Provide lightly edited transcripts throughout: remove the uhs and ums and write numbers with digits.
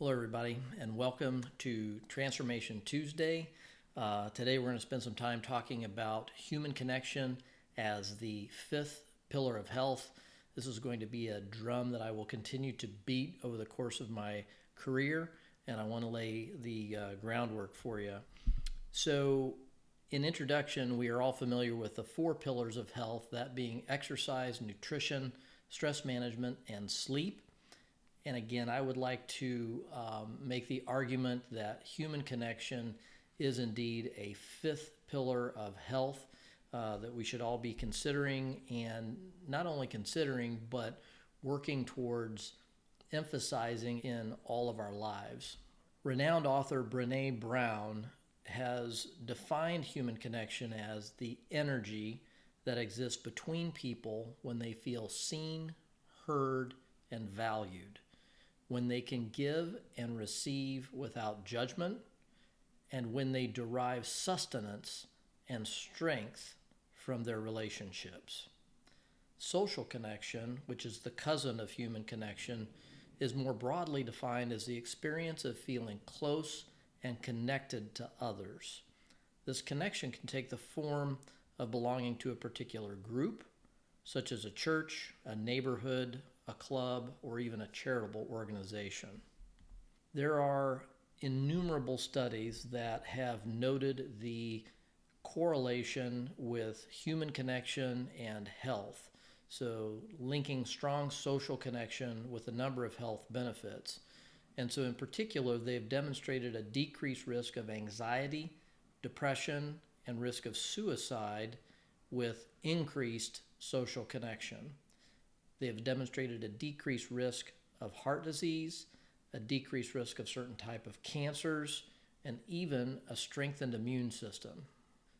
Hello, everybody, and welcome to Transformation Tuesday. Today, we're going to spend some time talking about human connection as the fifth pillar of health. This is going to be a drum that I will continue to beat over the course of my career, and I want to lay the groundwork for you. So, in introduction, we are all familiar with the four pillars of health, that being exercise, nutrition, stress management, and sleep. And again, I would like to make the argument that human connection is indeed a fifth pillar of health that we should all be considering, and not only considering, but working towards emphasizing in all of our lives. Renowned author Brené Brown has defined human connection as the energy that exists between people when they feel seen, heard, and valued, when they can give and receive without judgment, and when they derive sustenance and strength from their relationships. Social connection, which is the cousin of human connection, is more broadly defined as the experience of feeling close and connected to others. This connection can take the form of belonging to a particular group, such as a church, a neighborhood, a club, or even a charitable organization. There are innumerable studies that have noted the correlation with human connection and health, so linking strong social connection with a number of health benefits. And so in particular, they've demonstrated a decreased risk of anxiety, depression, and risk of suicide with increased social connection. They have demonstrated a decreased risk of heart disease, a decreased risk of certain type of cancers, and even a strengthened immune system.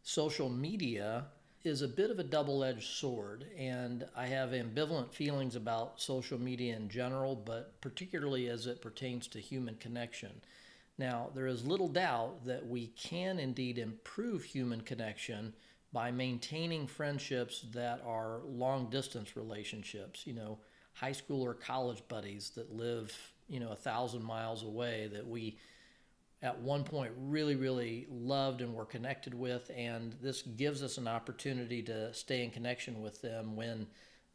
Social media is a bit of a double-edged sword, and I have ambivalent feelings about social media in general, but particularly as it pertains to human connection. Now, there is little doubt that we can indeed improve human connection by maintaining friendships that are long-distance relationships, high school or college buddies that live, 1,000 miles away that we at one point really, really loved and were connected with, and this gives us an opportunity to stay in connection with them when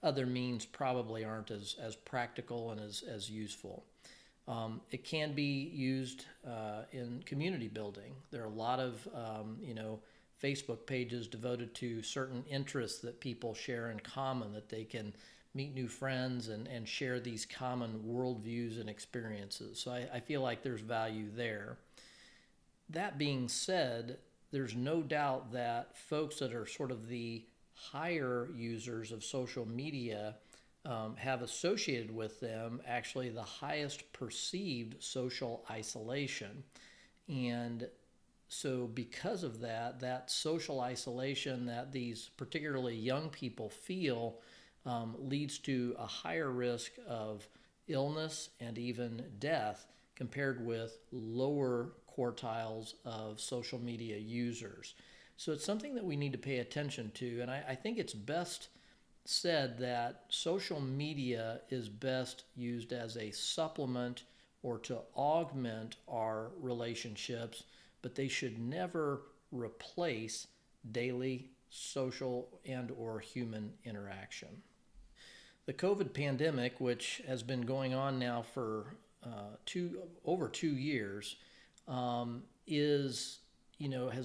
other means probably aren't as practical and as useful. It can be used in community building. There are a lot of, Facebook pages devoted to certain interests that people share in common, that they can meet new friends and share these common worldviews and experiences. So I feel like there's value there. That being said, there's no doubt that folks that are sort of the higher users of social media have associated with them actually the highest perceived social isolation. And so because of that social isolation that these particularly young people feel leads to a higher risk of illness and even death compared with lower quartiles of social media users. So it's something that we need to pay attention to, and I think it's best said that social media is best used as a supplement or to augment our relationships, but they should never replace daily social and or human interaction. The COVID pandemic, which has been going on now for over 2 years, has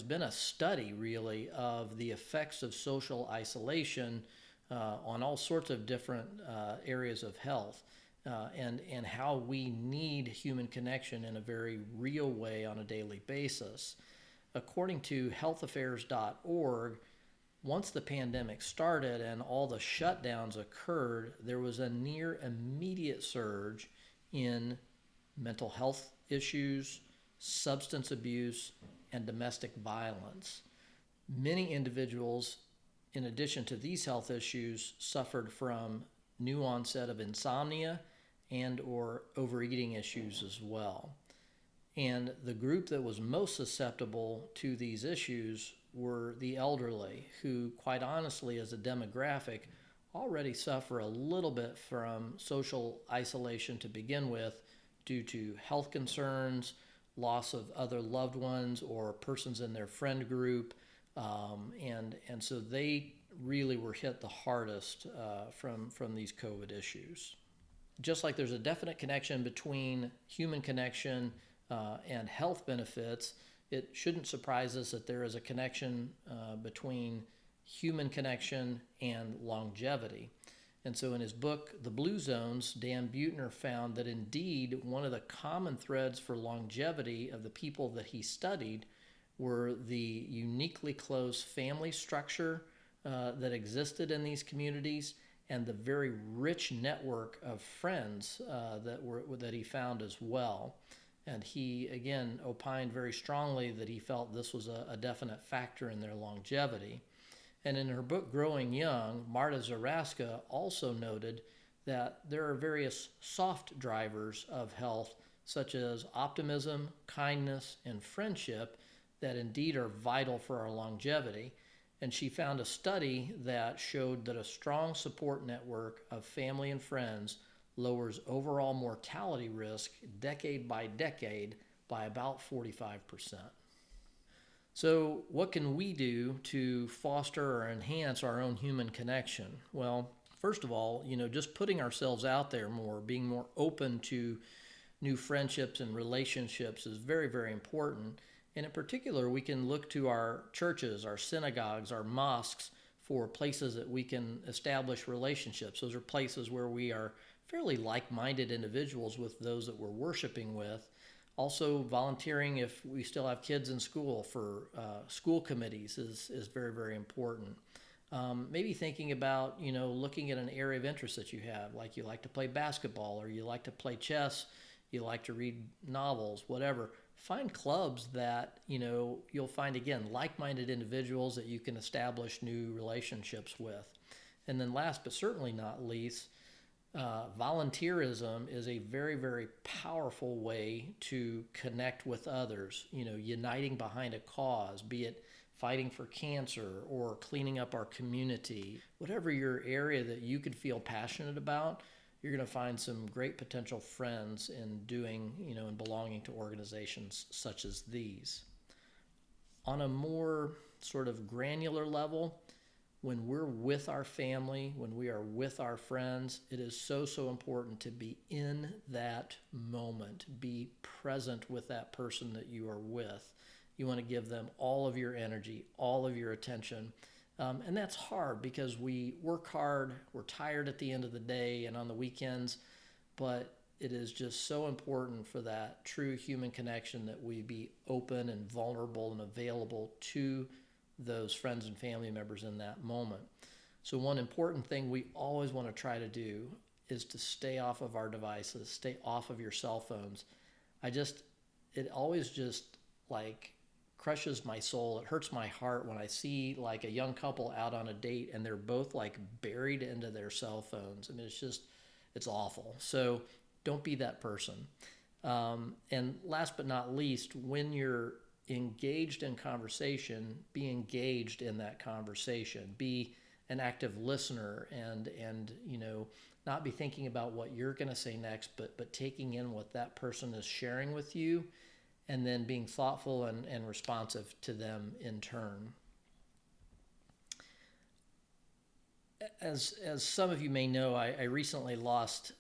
been a study really of the effects of social isolation on all sorts of different areas of health. And how we need human connection in a very real way on a daily basis. According to healthaffairs.org, once the pandemic started and all the shutdowns occurred, there was a near immediate surge in mental health issues, substance abuse, and domestic violence. Many individuals, in addition to these health issues, suffered from new onset of insomnia and or overeating issues as well. And the group that was most susceptible to these issues were the elderly, who quite honestly as a demographic already suffer a little bit from social isolation to begin with due to health concerns, loss of other loved ones or persons in their friend group. And so they really were hit the hardest from these COVID issues. Just like there's a definite connection between human connection and health benefits, it shouldn't surprise us that there is a connection between human connection and longevity. And so in his book, The Blue Zones, Dan Buettner found that indeed one of the common threads for longevity of the people that he studied were the uniquely close family structure that existed in these communities and the very rich network of friends that he found as well. And he, again, opined very strongly that he felt this was a definite factor in their longevity. And in her book, Growing Young, Marta Zaraska also noted that there are various soft drivers of health, such as optimism, kindness, and friendship, that indeed are vital for our longevity. And she found a study that showed that a strong support network of family and friends lowers overall mortality risk decade by decade by about 45%. So what can we do to foster or enhance our own human connection? Well, first of all, just putting ourselves out there more, being more open to new friendships and relationships is very, very important. And in particular, we can look to our churches, our synagogues, our mosques for places that we can establish relationships. Those are places where we are fairly like-minded individuals with those that we're worshiping with. Also, volunteering if we still have kids in school for school committees is very, very important. Maybe thinking about, looking at an area of interest that you have, like you like to play basketball or you like to play chess, you like to read novels, whatever. Find clubs that, you'll find, again, like-minded individuals that you can establish new relationships with. And then last but certainly not least, volunteerism is a very, very powerful way to connect with others, uniting behind a cause, be it fighting for cancer or cleaning up our community. Whatever your area that you could feel passionate about, you're going to find some great potential friends in doing, and belonging to organizations such as these. On a more sort of granular level, when we're with our family, when we are with our friends, it is so, so important to be in that moment, be present with that person that you are with. You want to give them all of your energy, all of your attention. And that's hard because we work hard, we're tired at the end of the day and on the weekends, but it is just so important for that true human connection that we be open and vulnerable and available to those friends and family members in that moment. So one important thing we always want to try to do is to stay off of our devices, stay off of your cell phones. It always just like crushes my soul. It hurts my heart when I see like a young couple out on a date and they're both like buried into their cell phones. I mean, it's awful. So don't be that person. And last but not least, when you're engaged in conversation, be engaged in that conversation. Be an active listener and not be thinking about what you're going to say next, but taking in what that person is sharing with you and then being thoughtful and responsive to them in turn. As some of you may know, I recently lost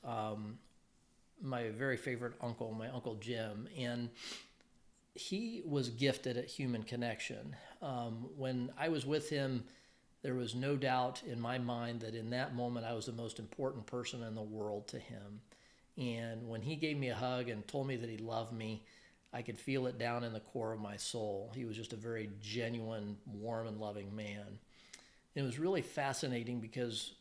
my very favorite uncle, my Uncle Jim, and he was gifted at human connection. When I was with him, there was no doubt in my mind that in that moment I was the most important person in the world to him. And when he gave me a hug and told me that he loved me, I could feel it down in the core of my soul. He was just a very genuine, warm, and loving man. And it was really fascinating because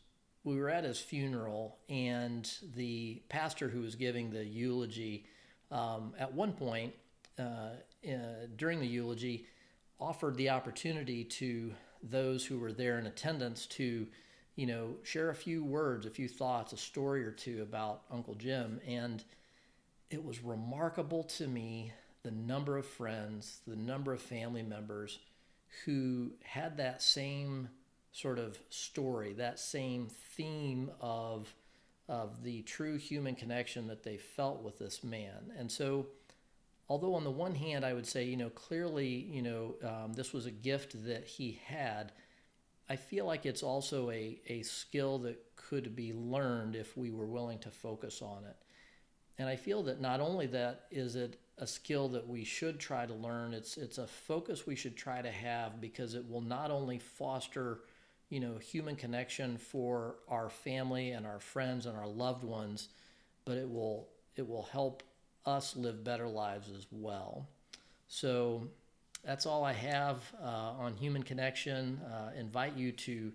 we were at his funeral, and the pastor who was giving the eulogy, at one point during the eulogy, offered the opportunity to those who were there in attendance to, share a few words, a few thoughts, a story or two about Uncle Jim. And it was remarkable to me the number of friends, the number of family members who had that same sort of story, that same theme of of the true human connection that they felt with this man. And so, although on the one hand, I would say, clearly, this was a gift that he had, I feel like it's also a skill that could be learned if we were willing to focus on it. And I feel that not only that is it a skill that we should try to learn, it's a focus we should try to have, because it will not only foster, human connection for our family and our friends and our loved ones, but it will help us live better lives as well. So that's all I have on human connection. Invite you to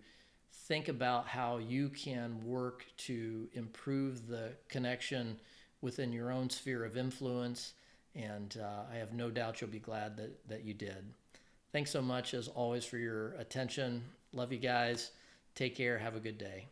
think about how you can work to improve the connection within your own sphere of influence, and I have no doubt you'll be glad that you did. Thanks so much, as always, for your attention. Love you guys. Take care. Have a good day.